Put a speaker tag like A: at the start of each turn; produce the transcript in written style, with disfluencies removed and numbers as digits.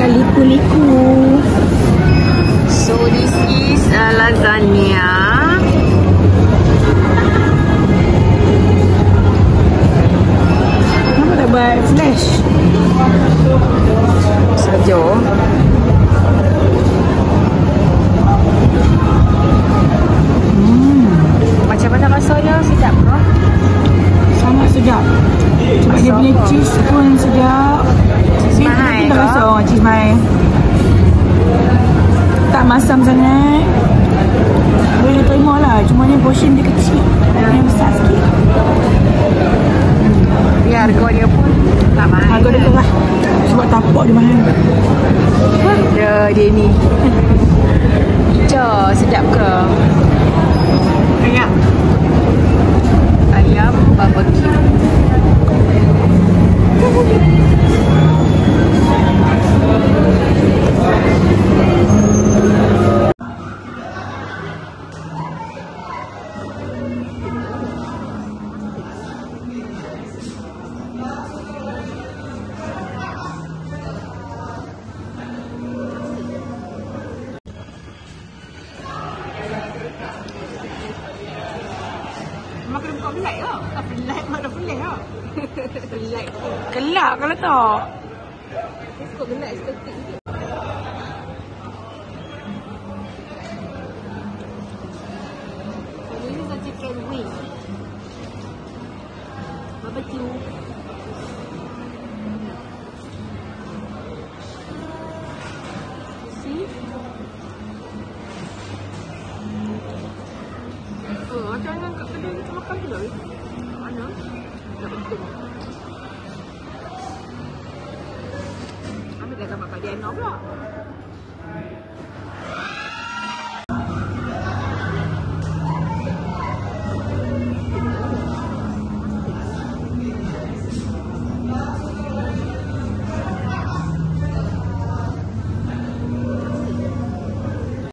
A: Liku-liku. So this is lasagna. Kenapa tak buat flash? Saja. Macam mana rasanya? Sedap ke? Sangat sedap. Sebab dia punya cheese pun sedap. Mahal ke? Rasa cheese mahal. Tak masam sangat. Boleh terima lah. Cuma ni portion dia kecil. Yang besar sikit. Biar harga dia pun tak mahal. Harga dia lah. Sebab tapak dia mahal. Dia ni. Jom, sedap ke? Ayam. Ayam barbecue. Makan buka pelak ke? Tak pelak, mak dah pelak ke? Pelak. Gelak kalau tak. Suka gelak estetik sikit. Ini is a chicken wing. Barbecue. See? Macam mana kat kedai kita makan tu lah. Mana? Tak penting. Ambil dah makan dia pula.